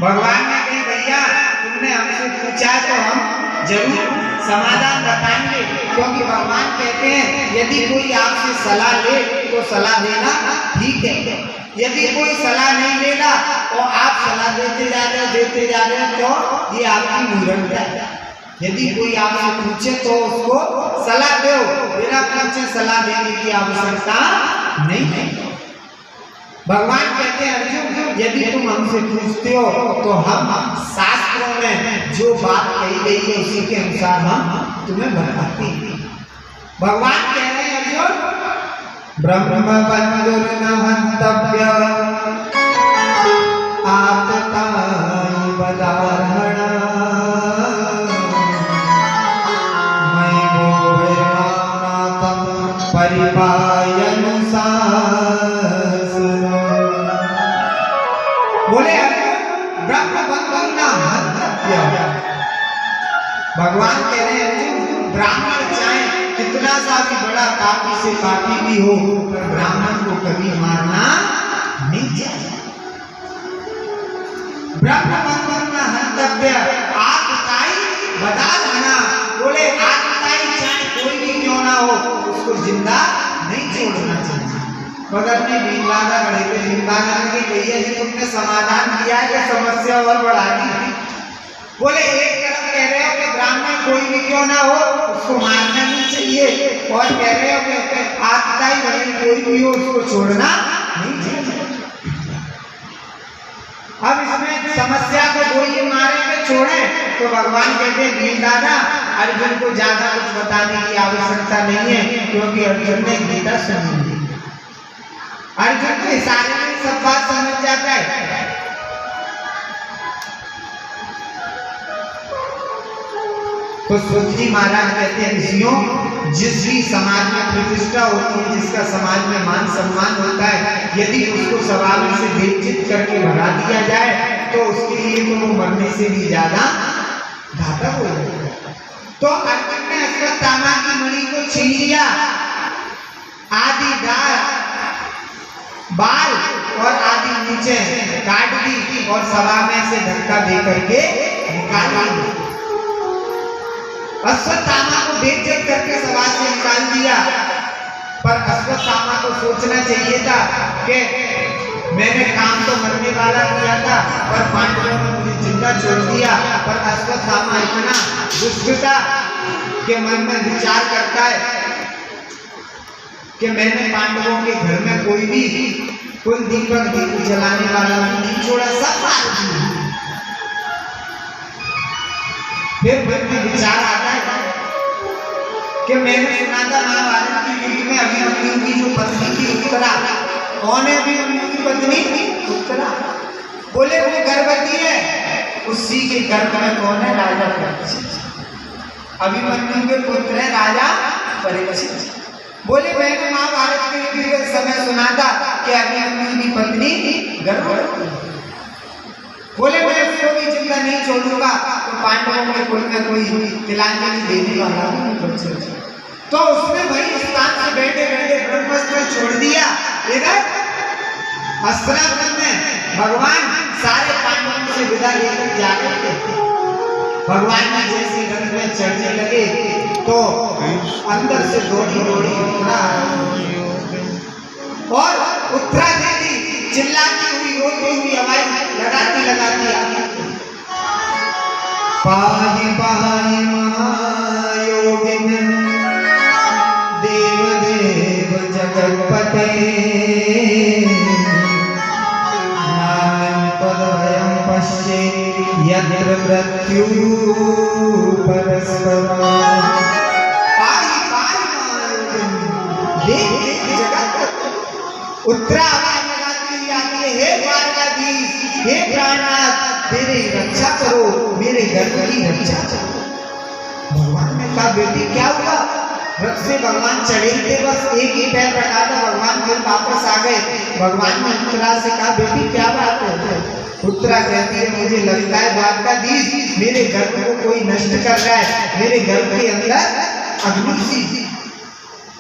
भगवान ने कही भैया तुमने हमसे पूछा तो हम जरूर समाधान बताएंगे, क्योंकि भगवान कहते हैं यदि कोई आपसे सलाह ले तो सलाह देना ठीक है, यदि कोई सलाह नहीं लेगा और आप सलाह देते जा रहे हैं तो ये आपकी मूर्खता है। यदि कोई आपसे पूछे तो उसको सलाह दो, बिना पूछे सलाह देने की आवश्यकता नहीं है। भगवान कहते हैं अर्जुन यदि तुम हमसे पूछते हो तो हम शास्त्रों में जो बात कही गई है उसी के अनुसार हम तुम्हें बताते हैं। भगवान कह रहे हैं अर्जुन ब्रह्म बंधुर न हन्तव्य आतताई बदाहणा मयि मोहे मामनातम परिपायनुसार। बोले ब्रह्म बंधुर न हन्तव्य। भगवान कह रहे हैं अर्जुन ब्राह्मण चाहे कितना सा भी बड़ा पापी से पापी भी हो पर ब्राह्मण को कभी मारना नहीं चाहिए। ब्रह्म बंधुर न हन्तव्य आतताई बदाहणा। बोले आतताई चाहे कोई भी क्यों ना हो उसको जिंदा नहीं छोड़ना चाहिए। बगल में भीमलादा खड़े थे, भीमलादा ने कही कि तुमने समाधान दिया है या समस्या और बढ़ा दी। बोले एक तरफ कह रहे हो कि ब्राह्मण कोई भी क्यों ना हो उसको मारना नहीं चाहिए, और कह रहे हो कि आतताई भले कोई भी हो उसको छोड़ना नहीं चाहिए। अब इसमें समस्या को कोई मारे में छोड़े तो भगवान कहते हैं भीमलादा अर्जुन को ज्यादा कुछ बताने की आवश्यकता नहीं है, क्योंकि अर्जुन ने गीता सुनी है। अर्जुन के इशारे में सब बात समझ जाता है। तो सुखजी महाराज कहते हैं ऋषियों जिस भी समाज में प्रतिष्ठा होती है, जिसका समाज में मान सम्मान होता है, यदि उसको स्वाभाविक से बेइज्जत करके भगा दिया जाए तो उसके लिए तो वो मरने से भी ज्यादा घातक हो जाता है। तो अर्जुन ने अश्वत्थामा की मणि को छीन लिया, आदि डाल बाल और आदि नीचे काट दी और सभा में से धक्का दे करके निकाल दी। अश्वत्थामा को बेइज्जत करके सभा से निकाल दिया, पर अश्वत्थामा को सोचना चाहिए था कि मैंने काम तो मरने वाला किया था पर पांडवों ने मुझे जिंदा छोड़ दिया। पर अश्वत्थामा इतना दुष्ट था कि मन में विचार करता है कि मैंने पांडवों के घर में कोई भी कोई दीपक जलाने वाला नहीं छोड़ा, सब मार दिए। फिर मन में विचार आता है कि मैंने सुना था महाभारत के युद्ध में अभिमन्यु की जो पत्नी थी उत्तरा, कौन है अभिमन्यु की पत्नी? उत्तरा। बोले वो गर्भवती है, उसी के गर्भ में कौन है? राजा परीक्षित। अभिमन्यु के पुत्र है राजा परीक्षित। बोले मैंने महाभारत के युद्ध के समय सुना था कि अभिमन्यु की पत्नी गर्भवती। बोले मैं उसको भी जिंदा नहीं छोड़ूंगा तो पांडवों के कुल में कोई तिलांजलि देने वाला नहीं। तो उसने वही स्थान से बैठे बैठे ब्रह्मास्त्र छोड़ दिया। इधर अस्त्रापुर में भगवान सारे पांडवों से विदा लेकर जा रहे थे। भगवान ने जैसे रथ में चढ़ने लगे तो अंदर से दौड़ी दौड़ी उत्तरा और उत्तरा देवी चिल्लाती हुई रोती हुई आवाज लगाती आई। पाहि पाहि महायोगिन देव देव जगत्पते नानं तद्भयं पश्ये यत्र मृत्यु परस्परम्। पाहि पाहि महायोगिन देव देव जगत्पते। उत्तरा हे द्वारकाधीश, हे प्राणनाथ, मेरी रक्षा करो, मेरे घर की रक्षा करो। भगवान ने कहा बेटी क्या हुआ? रथ से भगवान चढ़े थे, बस एक ही पैर रखा था, भगवान फिर वापस आ गए। भगवान ने उत्तरा से कहा बेटी क्या बात है? उत्तरा कहती है मुझे लगता है द्वारकाधीश मेरे घर को कोई नष्ट कर रहा है, मेरे घर के अंदर अग्नि सी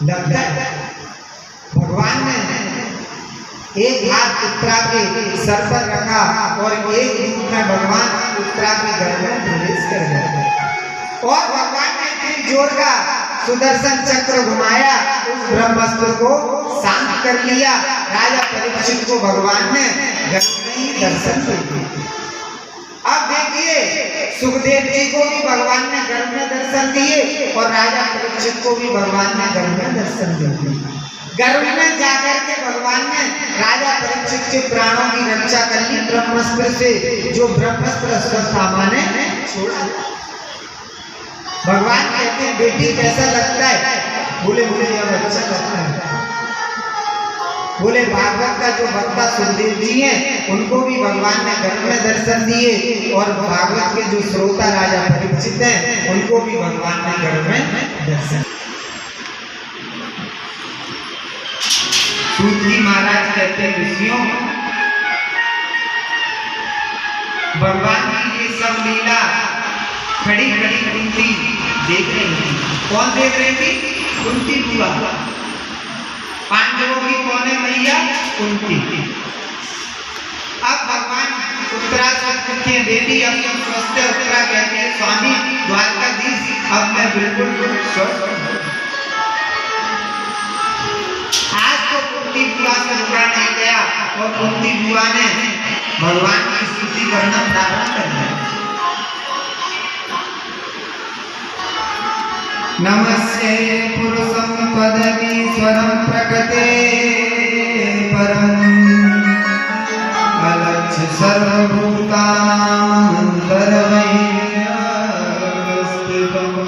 लगता है। भगवान ने एक हाथ उत्तरा के सर पर रखा और एक रूप में भगवान उत्तरा के घर में प्रवेश कर गए और भगवान ने इतनी जोर का सुदर्शन चक्र घुमाया, उस ब्रह्मास्त्र को शांत कर लिया। राजा परीक्षित को भगवान ने घर में ही दर्शन दे दिए। अब देखिए सुखदेव जी को भी भगवान ने घर में दर्शन दिए और राजा परीक्षित को भी भगवान ने घर में दर्शन दिए। गर्भ में जाकर के भगवान ने राजा परीक्षित के प्राणों की रक्षा कर ली ब्रह्मास्त्र से, जो ब्रह्मास्त्र अश्वत्थामा ने छोड़ा। भगवान कहते हैं बेटी कैसा लगता है? बोले मुझे यह अच्छा लगता है। बोले भागवत का जो वक्ता सुखदेव जी हैं उनको भी भगवान ने घर में दर्शन दिए और भागवत के जो श्रोता राजा परीक्षित हैं उनको भी भगवान ने घर में दर्शन। सूत जी महाराज कहते हैं ऋषियों, भगवान की ये सब लीला खड़ी खड़ी कुंती देख रही थी। कौन देख रही थी? कुंती बुआ। पांडवों की कौन है मैया? कुंती। अब भगवान उत्तरा से बेटी अब तुम स्वस्थ है। उत्तरा कहती है स्वामी द्वारकाधीश अब मैं बिल्कुल स्वस्थ हूं। आज तो कुंती बुआ से रुका नहीं गया और कुंती बुआ ने भगवान की स्तुति करना प्रारंभ कर दिया। नमस्ते पुरुषं त्वदमीश्वरं प्रकृते परम् अलक्ष्य सर्वभूतानां अन्तर्मय्य स्थितम्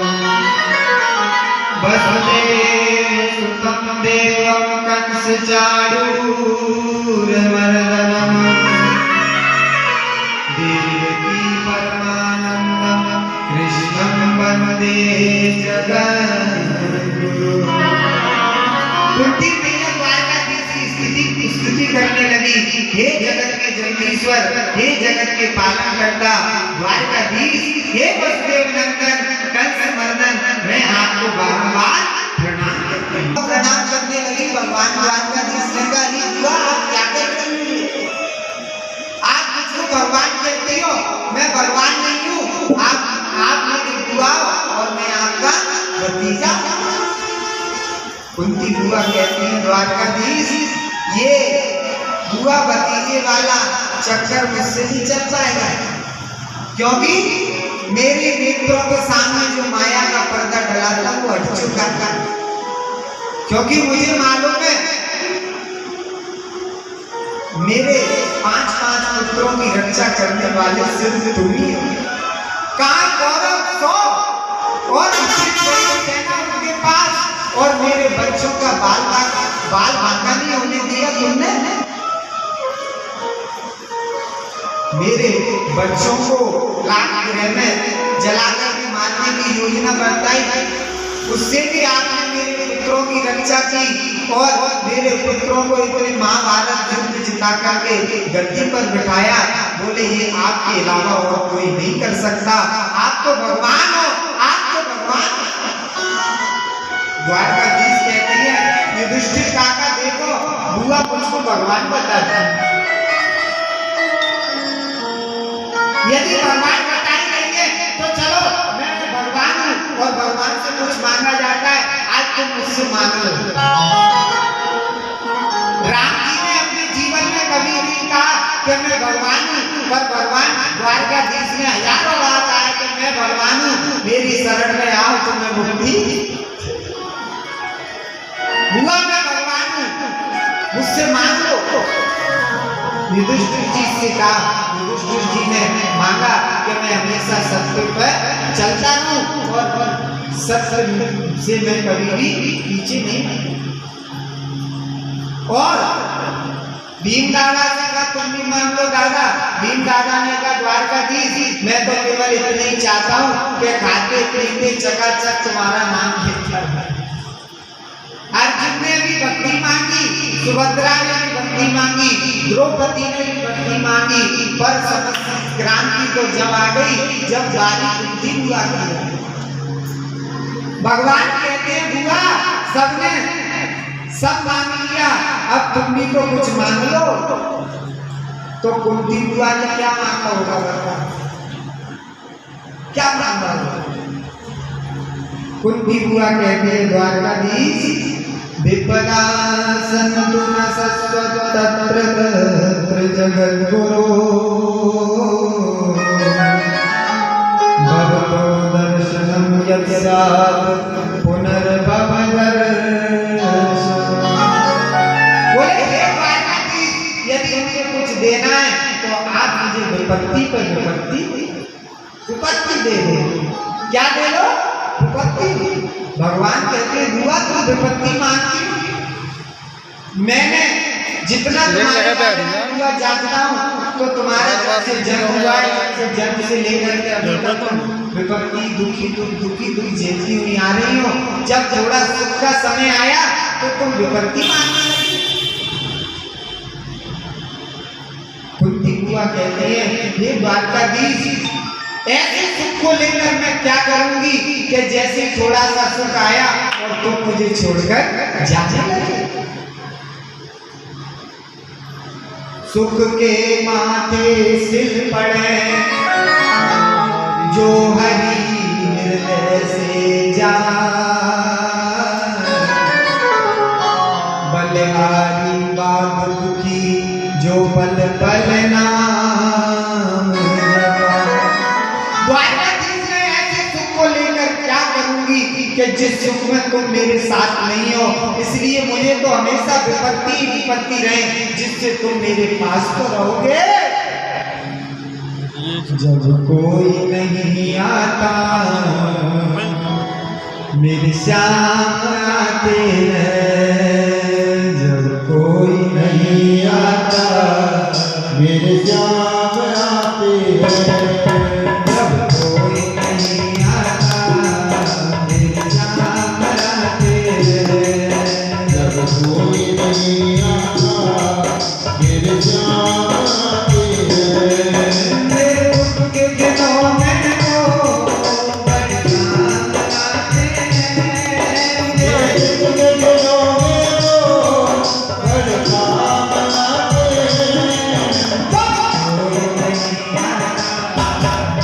वसुदेवसुतं देवं कंसचाणूरमर्दनम् देवकी परमानन्दं कृष्णं वन्दे जगद्गुरुम्। कुंती मैया द्वारकाधीश की स्तुति करने लगी, हे जगत के जगदीश्वर, हे जगत के पालनकर्ता द्वारकाधीश, हे वसुदेव नंदन कंस मर्दन, मैं आपको बारंबार प्रणाम करती हूँ। प्रणाम करने लगी भगवान द्वारकाधीश ने कहा, बुआ आप क्या कर रही हो? आप मुझको भगवान कहती हो, मैं भगवान नहीं हूँ। आप मेरी बुआ और मैं आपका भतीजा। कुंती बुआ कहती है द्वारकाधीश ये बुआ भतीजे वाला चक्कर मुझसे नहीं चल पाएगा, क्योंकि मेरे नेत्रों के सामने जो माया का पर्दा डला था वो हट चुका था। क्योंकि मुझे मालूम है मेरे 5 पुत्रों की रक्षा करने वाले सिर्फ तुम ही हो। कहाँ गौरव 100 और सेना उनके पास, और मेरे बच्चों का बाल बांका नहीं होने दिया तुमने। मेरे बच्चों को लाख गृह में जलाकर के मारने की योजना बताई, उससे भी आपने मेरे पुत्रों की रक्षा की और मेरे पुत्रों को इतने महाभारत युद्ध जिता करके गद्दी पर बिठाया। बोले ये आपके अलावा और कोई नहीं कर सकता, आप तो भगवान हो, आप तो भगवान। द्वारकाधीश कहती है युधिष्ठिर काका देखो बुआ मुझको भगवान बताती है। यदि भगवान बता ही रही है तो चलो मैं भगवान हूँ और भगवान से कुछ मांगा जाता है, आज तुम मुझसे मांग लो। राम जी ने अपने जीवन में कभी नहीं कहा कि मैं भगवान हूँ, पर भगवान द्वारकाधीश ने हजारों बार कहा कि मैं भगवान हूँ, मेरी शरण में आओ तो मैं मुक्ति। बुआ मैं भगवान हूँ, मुझसे मांग लो। युधिष्ठिर जी से कहा, युधिष्ठिर जी ने मांगा कि मैं हमेशा सत्य पर चलता हूँ और सत्य से मैं कभी भी पीछे नहीं। और भीम दादा से कहा तुम भी मांग लो दादा। भीम दादा ने कहा द्वारकाधीश मैं तो केवल इतना ही चाहता हूँ कि खाते पीते चकाचक तुम्हारा नाम लेता हूँ। अर्जुन ने भी भक्ति मांगी, सुभद्रा ने भी भक्ति मांगी, द्रौपदी ने भी भक्ति मांगी, पर क्रांति तो जब आ गई जब बारी बुद्धि हुआ की। भगवान कहते हैं बुआ सबने सब मांग लिया, अब तुम भी तो कुछ मांग लो। तो कुंती बुआ ने क्या मांगा होगा बता, क्या मांगा होगा? कुंती बुआ कहती है द्वारकाधीश, विपदा सन्तु न शश्वत तत्र तत्र जगद्गुरो भवतो दर्शनं यत्स्यात् पुनर्भव दर्शनम्। बोले हे द्वारकाधीश, यदि मुझे कुछ देना है तो आप मुझे विपत्ति पर विपत्ति दे दो। क्या दे दो? विपत्ति। भगवान कहते हैं बुआ तुम विपत्ति मांगती, मैंने जितना तुम्हारे बारे में बुआ जानता हूँ तो तुम्हारे जब से जन्म हुआ है, जन्म से लेकर के अभी तक तुम विपत्ति दुखी दुख झेलती हुई आ रही हो। जब थोड़ा सुख का समय आया तो तुम विपत्ति मांगने लगी। कुंती बुआ कहते हैं ये द्वारकाधीश, ऐसे सुख को लेकर मैं क्या करूंगी कि जैसे थोड़ा सा सुख आया और तुम मुझे छोड़कर जाने लगे। सुख के माथे सिर पड़े जो हरि हृदय से जाए, बलिहारी बाग दुखी जो पल पल नाम जपाए। द्वारकाधीश ने ऐसे सुख को लेकर क्या करूंगी कि जिस सुख में तुम मेरे साथ नहीं हो, इसलिए मुझे तो हमेशा विपत्ति रहे, जिससे तुम मेरे पास तो रहोगे। जब कोई नहीं आता मेरे श्याम आते हैं, जब कोई नहीं आता मेरे श्याम आते हैं, जब कोई नहीं आता मेरे श्याम आते हैं, जब कोई नहीं आता मेरे श्याम आते हैं। मेरे उठ के दिनों में तो बड़े काम आते हैं, मेरे उठ के दिनों में तो बड़े काम आते हैं, कोई नहीं आता जब कोई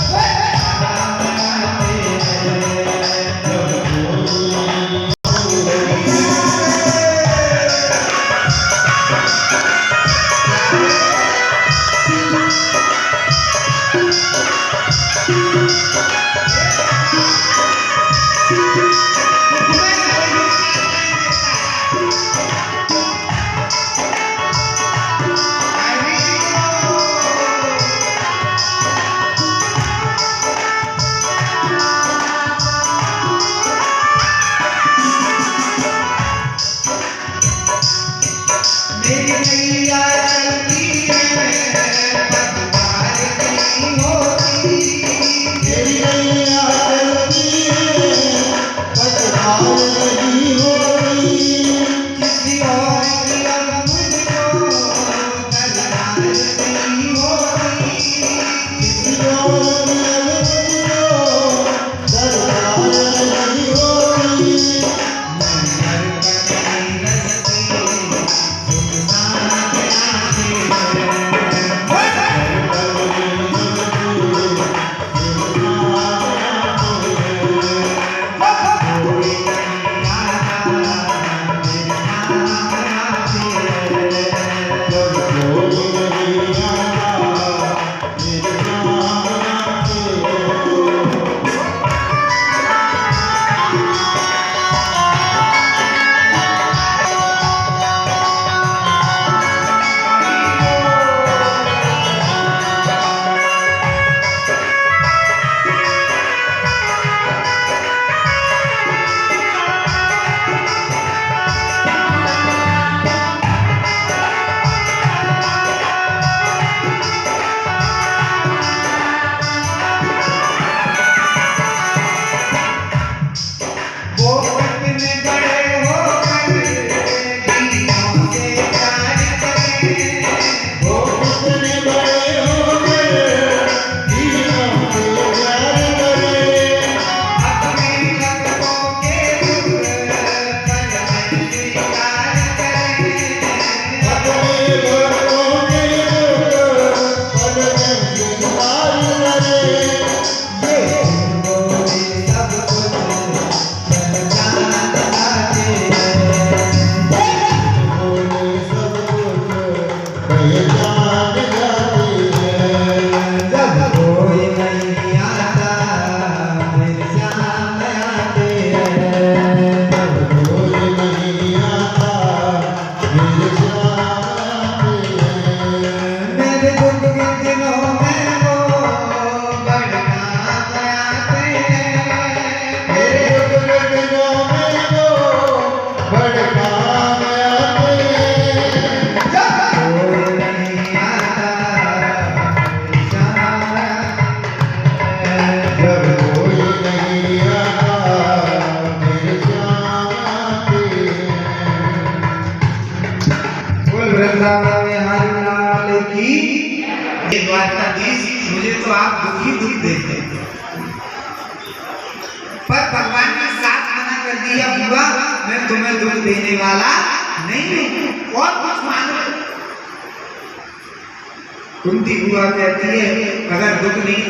द्वारकाधीश मुझे तो आप दुख ही दुख देते हैं, पर भगवान ने साथ मना कर दिया, बुआ मैं तुम्हें दुख देने वाला नहीं हूं, और कुछ मांगो। कुंती बुआ कहती है अगर दुख नहीं